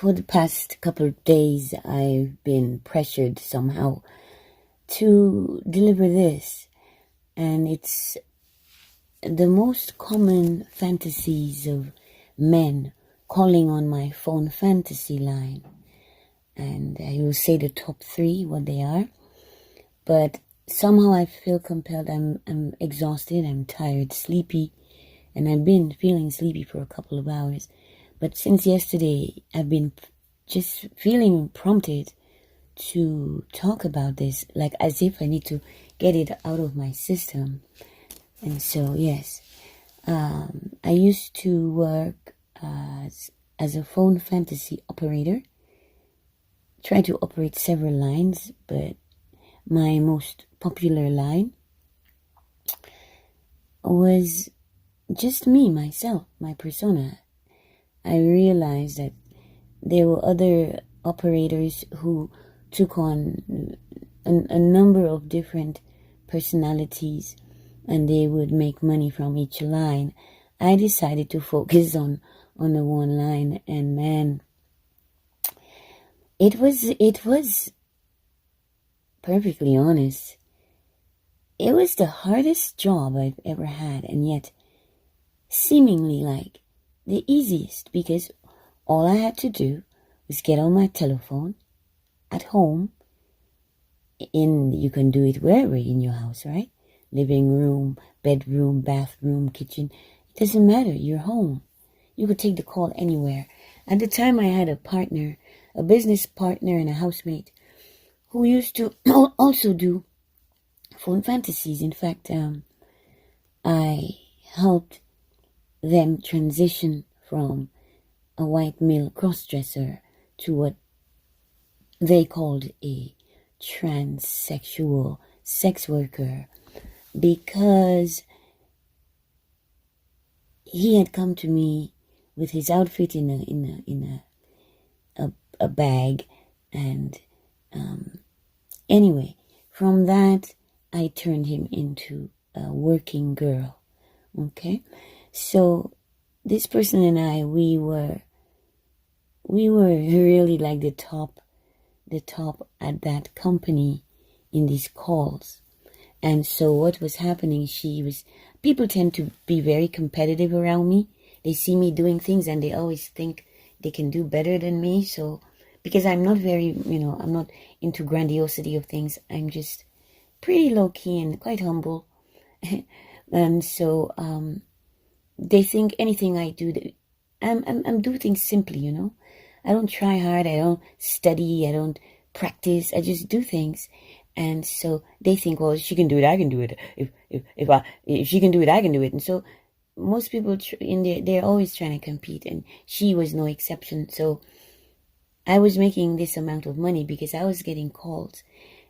For the past couple of days, I've been pressured somehow to deliver this, and it's the most common fantasies of men calling on my phone fantasy line. And I will say the top 3, what they are. But somehow I feel compelled. I'm exhausted, I'm tired, sleepy, and I've been feeling sleepy for a couple of hours. But since yesterday, I've been just feeling prompted to talk about this, like as if I need to get it out of my system. And so, yes, I used to work as a phone fantasy operator. Try to operate several lines, but my most popular line was just me, myself, my persona. I realized that there were other operators who took on a number of different personalities, and they would make money from each line. I decided to focus on the one line, and man, it was perfectly honest. It was the hardest job I've ever had, and yet seemingly like the easiest, because all I had to do was get on my telephone at home. You can do it wherever in your house, right? Living room, bedroom, bathroom, kitchen. It doesn't matter. You're home. You could take the call anywhere. At the time, I had a partner, a business partner, and a housemate who used to also do phone fantasies. In fact, I helped them transition from a white male crossdresser to what they called a transsexual sex worker, because he had come to me with his outfit in a bag, and anyway, from that I turned him into a working girl. Okay, so this person and I, we were really like the top at that company in these calls. And so what was happening, people tend to be very competitive around me. They see me doing things and they always think they can do better than me. So, because I'm not very, I'm not into grandiosity of things. I'm just pretty low key and quite humble. And so, they think anything I do, I'm do things simply, I don't try hard. I don't study. I don't practice. I just do things. And so they think, well, if she can do it, I can do it. If she can do it, I can do it. And so most people they're always trying to compete, and she was no exception. So I was making this amount of money because I was getting calls.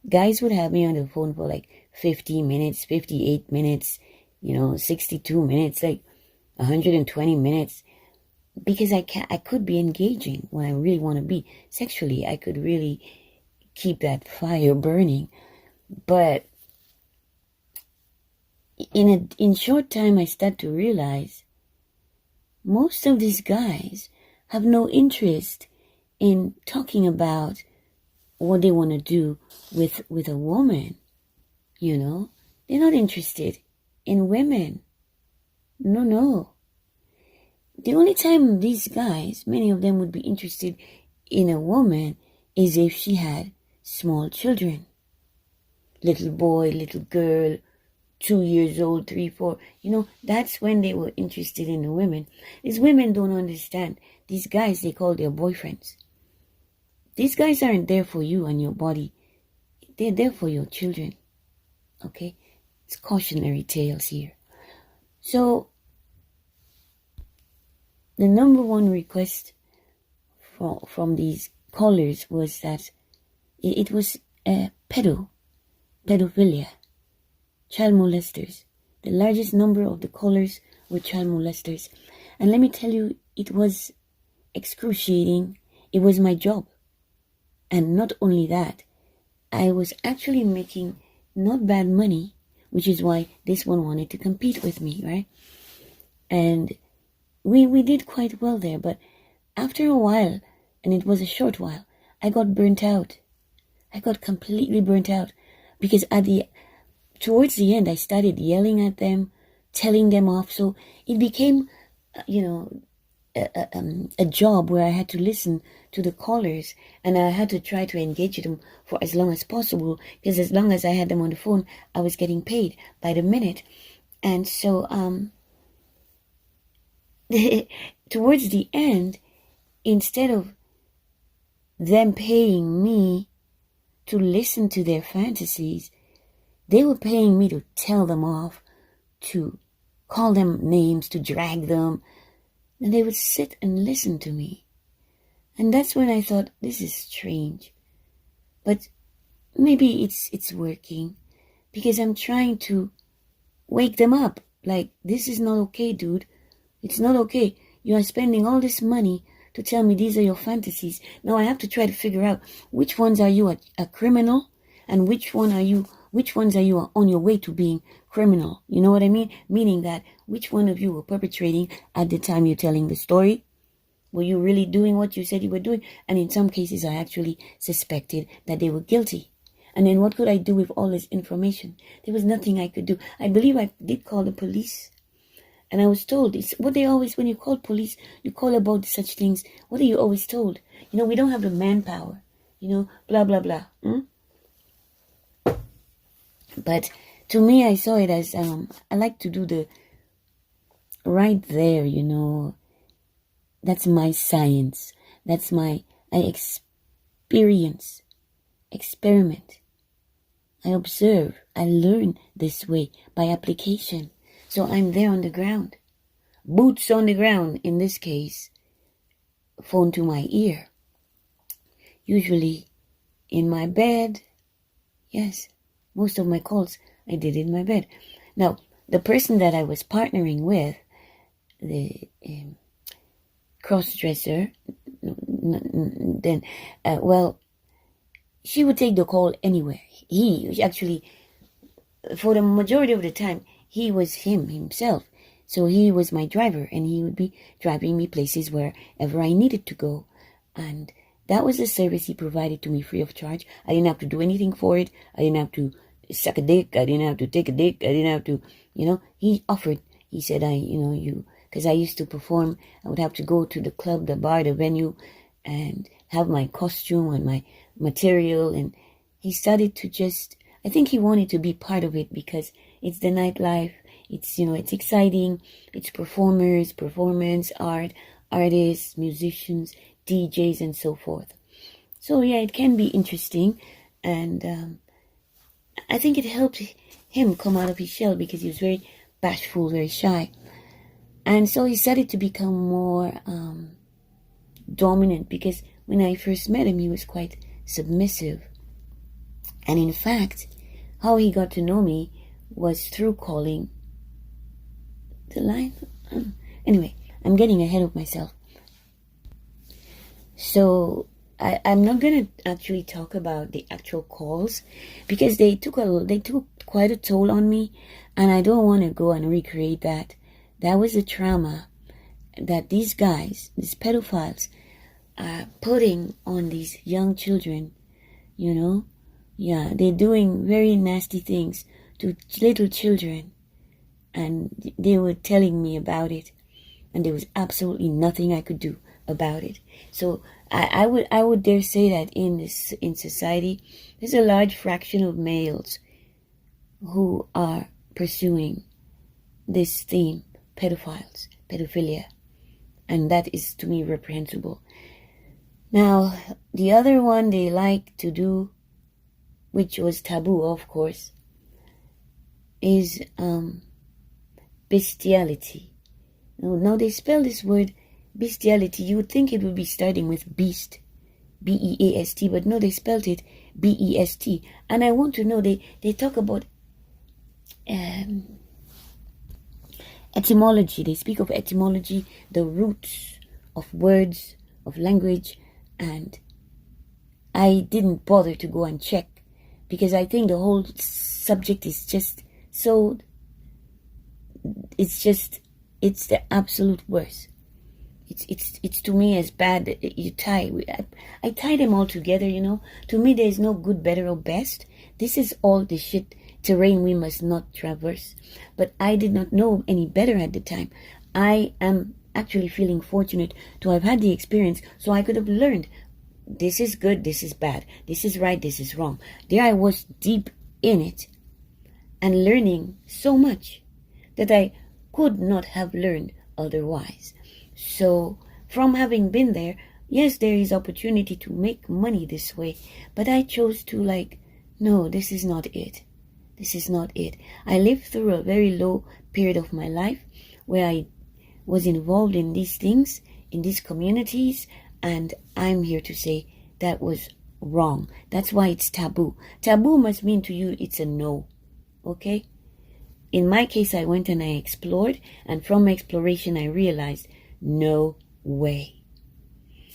Guys would have me on the phone for like 50 minutes, 58 minutes, 62 minutes, like 120 minutes. Because I could be engaging when I really want to be sexually. I could really keep that fire burning. But in short time, I start to realize most of these guys have no interest in talking about what they want to do with a woman. They're not interested in women. No. The only time these guys, many of them, would be interested in a woman is if she had small children. Little boy, little girl, 2 years old, 3, 4. That's when they were interested in the women. These women don't understand. These guys, they call their boyfriends. These guys aren't there for you and your body. They're there for your children. Okay? It's cautionary tales here. So, the number one request from these callers was that it was pedophilia, child molesters. The largest number of the callers were child molesters. And let me tell you, it was excruciating. It was my job. And not only that, I was actually making not bad money, which is why this one wanted to compete with me, right? And we did quite well there, but after a while, and it was a short while, I got burnt out. I got completely burnt out because towards the end, I started yelling at them, telling them off. So it became, a job where I had to listen to the callers, and I had to try to engage them for as long as possible, because as long as I had them on the phone, I was getting paid by the minute. And so towards the end, instead of them paying me to listen to their fantasies, they were paying me to tell them off, to call them names, to drag them, and they would sit and listen to me. And that's when I thought, this is strange. But maybe it's working, because I'm trying to wake them up. Like, this is not okay, dude. It's not okay. You are spending all this money to tell me these are your fantasies. Now I have to try to figure out which ones are you a criminal, and which ones are you on your way to being criminal. You know what I mean? Meaning that which one of you were perpetrating at the time you're telling the story. Were you really doing what you said you were doing? And in some cases, I actually suspected that they were guilty. And then what could I do with all this information? There was nothing I could do. I believe I did call the police. And I was told, it's what they always, when you call police, you call about such things. What are you always told? We don't have the manpower. Blah, blah, blah. But to me, I saw it as, I like to do the right there, That's my science. That's I experience, experiment. I observe. I learn this way by application. So I'm there on the ground. Boots on the ground, in this case. Phone to my ear. Usually in my bed. Yes, most of my calls I did in my bed. Now, the person that I was partnering with, the cross-dresser, then, she would take the call anywhere. He actually, for the majority of the time, he was himself. So he was my driver, and he would be driving me places wherever I needed to go. And that was the service he provided to me free of charge. I didn't have to do anything for it. I didn't have to suck a dick. I didn't have to take a dick. I didn't have to, he offered. He said, because I used to perform, I would have to go to the club, the bar, the venue, and have my costume and my material. And he started to I think he wanted to be part of it, because it's the nightlife. It's, it's exciting. It's performers, performance, art, artists, musicians, DJs, and so forth. So yeah, it can be interesting. And I think it helped him come out of his shell, because he was very bashful, very shy. And so he started to become more dominant, because when I first met him, he was quite submissive. And in fact, how he got to know me was through calling the line. Anyway, I'm getting ahead of myself. So I'm not going to actually talk about the actual calls, because they took quite a toll on me, and I don't want to go and recreate that. That was a trauma that these guys, these pedophiles, are putting on these young children, Yeah, they're doing very nasty things to little children. And they were telling me about it, and there was absolutely nothing I could do about it. So I would dare say that in society, there's a large fraction of males who are pursuing this theme, pedophilia, and that is to me reprehensible. Now, the other one they like to do, which was taboo, of course, is bestiality. Now they spell this word bestiality. You would think it would be starting with beast, B-E-A-S-T, but no, they spelled it B-E-S-T. And I want to know, they talk about etymology. They speak of etymology, the roots of words, of language, and I didn't bother to go and check, because I think the whole subject is just so, it's the absolute worst. It's to me as bad. You tie. I tie them all together. To me, there is no good, better, or best. This is all the shit terrain we must not traverse. But I did not know any better at the time. I am actually feeling fortunate to have had the experience, so I could have learned. This is good. This is bad. This is right. This is wrong. There I was deep in it, and learning so much that I could not have learned otherwise. So from having been there, yes, there is opportunity to make money this way, but I chose to no, this is not it. This is not it. I lived through a very low period of my life where I was involved in these things, in these communities, and I'm here to say that was wrong. That's why it's taboo. Taboo must mean to you it's a no. Okay? In my case, I went and I explored, and from exploration I realized no way.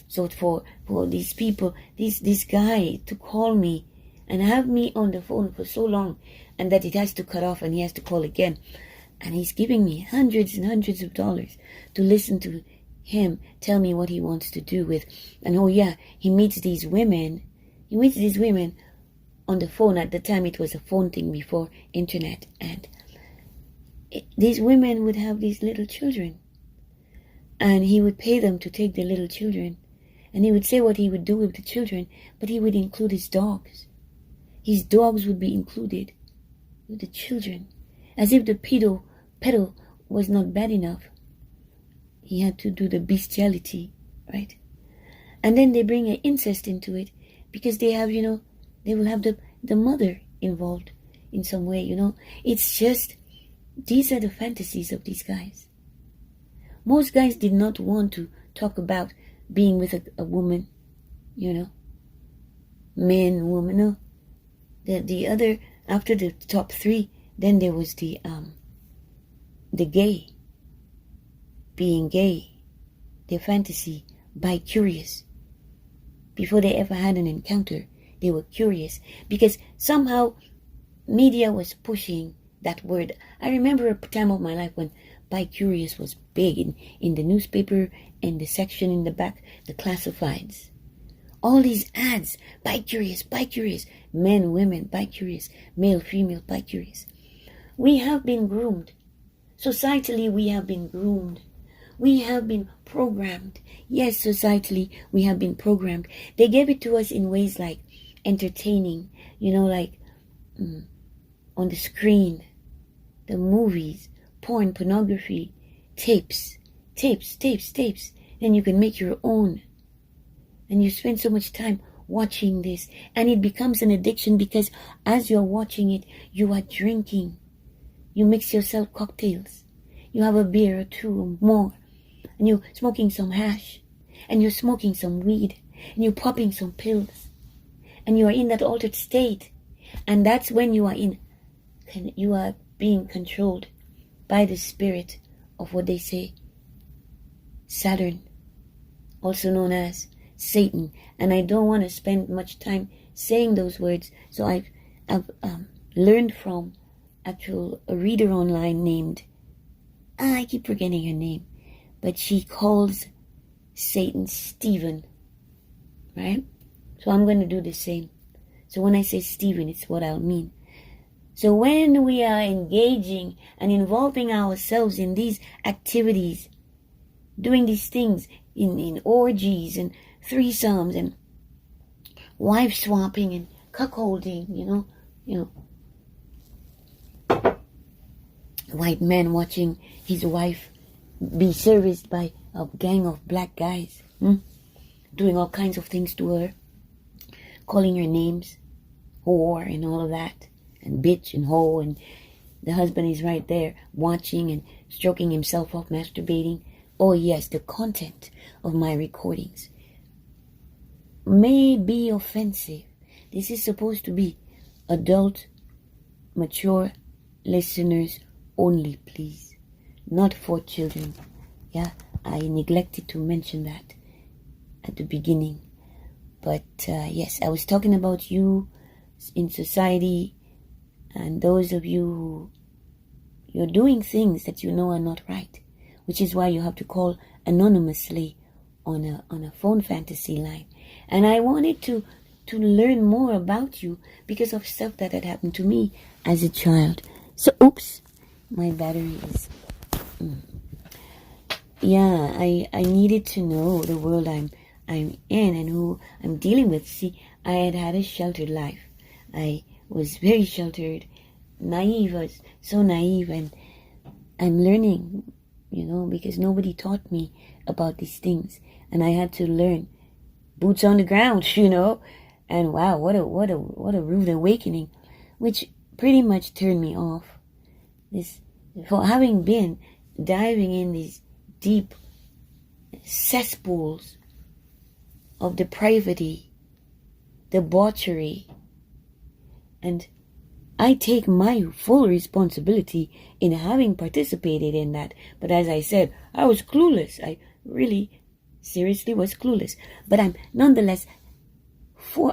So for these people, this guy to call me and have me on the phone for so long, and that it has to cut off and he has to call again, and he's giving me hundreds and hundreds of dollars to listen to him tell me what he wants to do with. And oh yeah, he meets these women on the phone. At the time it was a phone thing before internet, and these women would have these little children, and he would pay them to take the little children, and he would say what he would do with the children, but he would include his dogs. His dogs would be included with the children, as if the pedo was not bad enough. He had to do the bestiality, right? And then they bring an incest into it, because they have, they will have the mother involved in some way, It's just, these are the fantasies of these guys. Most guys did not want to talk about being with a woman, man, woman, no. The other, after the top three, then there was the gay, being gay, their fantasy, bi-curious. Before they ever had an encounter, they were curious, because somehow media was pushing that word. I remember a time of my life when bi-curious was big in the newspaper, in the section in the back, the classifieds. All these ads, bi-curious, men, women, bi-curious, male, female, bi-curious. We have been groomed. Societally, we have been groomed. We have been programmed. Yes, societally, we have been programmed. They gave it to us in ways like entertaining, on the screen, the movies, porn, pornography, tapes. Then you can make your own. And you spend so much time watching this, and it becomes an addiction, because as you're watching it, you are drinking. You mix yourself cocktails. You have a beer or two or more, and you're smoking some hash, and you're smoking some weed, and you're popping some pills, and you are in that altered state. And that's when you are being controlled by the spirit of what they say, Saturn, also known as Satan. And I don't want to spend much time saying those words, so I've learned from a reader online named, I keep forgetting her name, but she calls Satan Stephen, right? So I'm going to do the same. So when I say Stephen, it's what I'll mean. So when we are engaging and involving ourselves in these activities, doing these things in orgies and threesomes and wife swapping and cuckolding, white man watching his wife be serviced by a gang of black guys, doing all kinds of things to her, calling her names, whore and all of that, and bitch and hoe, and the husband is right there watching and stroking himself off, masturbating. Oh yes, the content of my recordings may be offensive. This is supposed to be adult, mature listeners only, please. Not for children. Yeah, I neglected to mention that at the beginning. But yes, I was talking about you in society, and those of you who you're doing things that you know are not right. which is why you have to call anonymously on a phone fantasy line. And I wanted to learn more about you because of stuff that had happened to me as a child. So, oops, my battery is... Yeah, I needed to know the world I'm in and who I'm dealing with. See, I had a sheltered life. I was very sheltered, naive. I was so naive, and I'm learning, because nobody taught me about these things, and I had to learn, boots on the ground, and wow, what a rude awakening, which pretty much turned me off. This, for having been diving in these deep cesspools of depravity, debauchery, and I take my full responsibility in having participated in that. But as I said, I was clueless. I really, seriously was clueless. But I'm nonetheless,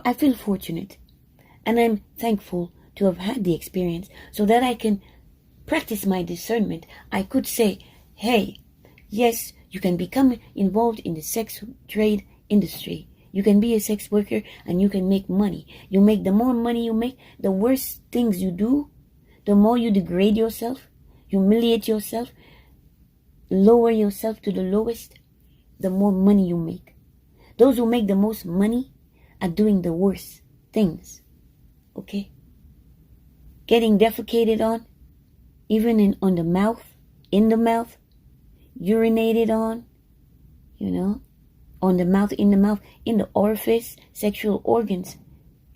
I feel fortunate. And I'm thankful to have had the experience so that I can practice my discernment. I could say, hey, yes, you can become involved in the sex trade industry. You can be a sex worker and you can make money. The more money you make, the worse things you do, the more you degrade yourself, humiliate yourself, lower yourself to the lowest, the more money you make. Those who make the most money are doing the worst things. Okay? Getting defecated on, even on the mouth, in the mouth, urinated on, on the mouth, in the orifice, sexual organs,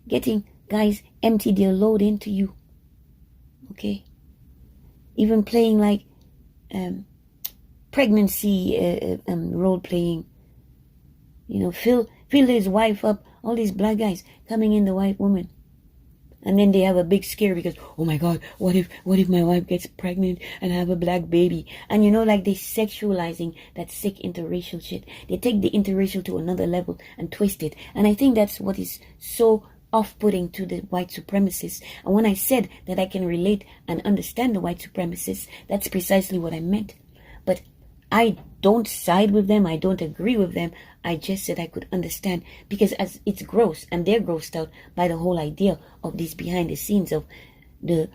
getting guys empty their load into you. Okay? Even playing like pregnancy role playing. Fill his wife up, all these black guys coming in the white woman. And then they have a big scare because, oh my God, what if my wife gets pregnant and have a black baby? And like they sexualizing that sick interracial shit. They take the interracial to another level and twist it. And I think that's what is so off-putting to the white supremacists. And when I said that I can relate and understand the white supremacists, that's precisely what I meant. But I don't side with them. I don't agree with them. I just said I could understand because as it's gross and they're grossed out by the whole idea of these behind the scenes of the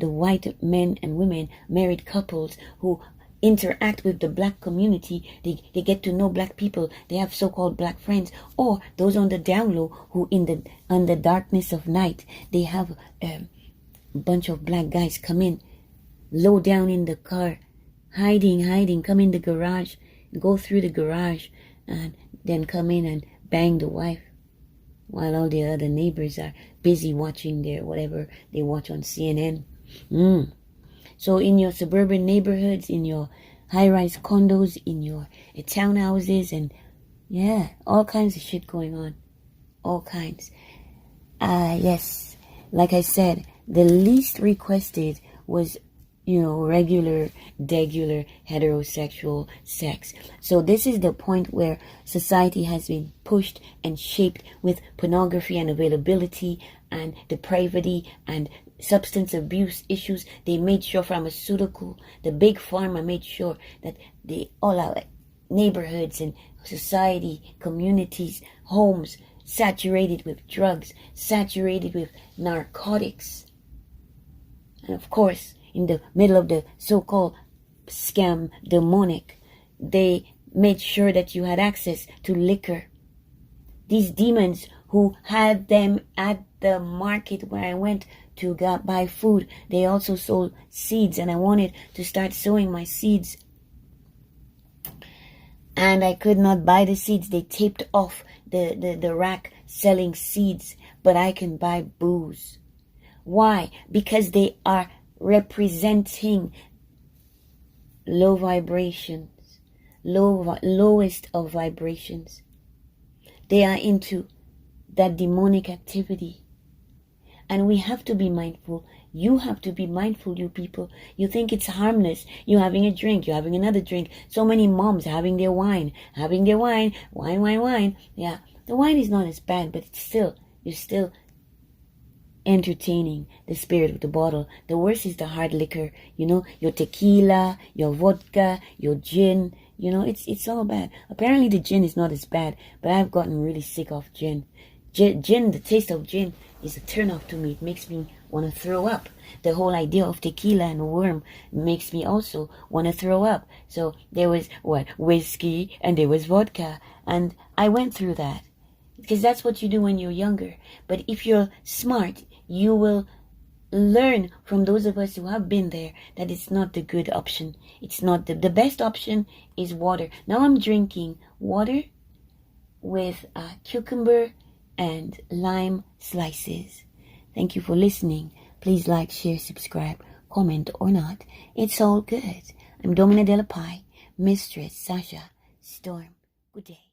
white men and women, married couples who interact with the black community. They get to know black people. They have so-called black friends, or those on the down low who on the darkness of night, they have a bunch of black guys come in low down in the car, hiding, come in the garage, go through the garage, and then come in and bang the wife while all the other neighbors are busy watching their whatever they watch on CNN. So in your suburban neighborhoods, in your high-rise condos, in your townhouses, and yeah, all kinds of shit going on. All kinds. Yes, like I said, the least requested was regular, degular, heterosexual sex. So this is the point where society has been pushed and shaped with pornography and availability and depravity and substance abuse issues. They made sure pharmaceutical, the big pharma made sure that all our neighborhoods and society, communities, homes, saturated with drugs, saturated with narcotics. And of course, in the middle of the so-called scam demonic, they made sure that you had access to liquor. These demons who had them at the market where I went to buy food, they also sold seeds, and I wanted to start sowing my seeds. And I could not buy the seeds. They taped off the rack selling seeds, but I can buy booze. Why? Because they are representing low vibrations, lowest of vibrations. They are into that demonic activity. And we have to be mindful. You have to be mindful, you people. You think it's harmless. You're having a drink. You're having another drink. So many moms having their wine. Wine. Yeah, the wine is not as bad, but it's still, you're still entertaining the spirit of the bottle. The worst is the hard liquor, your tequila, your vodka, your gin. It's all bad. Apparently the gin is not as bad, but I've gotten really sick of gin. Gin, the taste of gin is a turn off to me. It makes me want to throw up. The whole idea of tequila and worm makes me also want to throw up. So there was whiskey and there was vodka, and I went through that because that's what you do when you're younger. But if you're smart, you will learn from those of us who have been there that it's not the good option. It's not the best option is water. Now I'm drinking water with cucumber and lime slices. Thank you for listening. Please like, share, subscribe, comment or not. It's all good. I'm Domina Della Pie, Mistress Sasha Storm. Good day.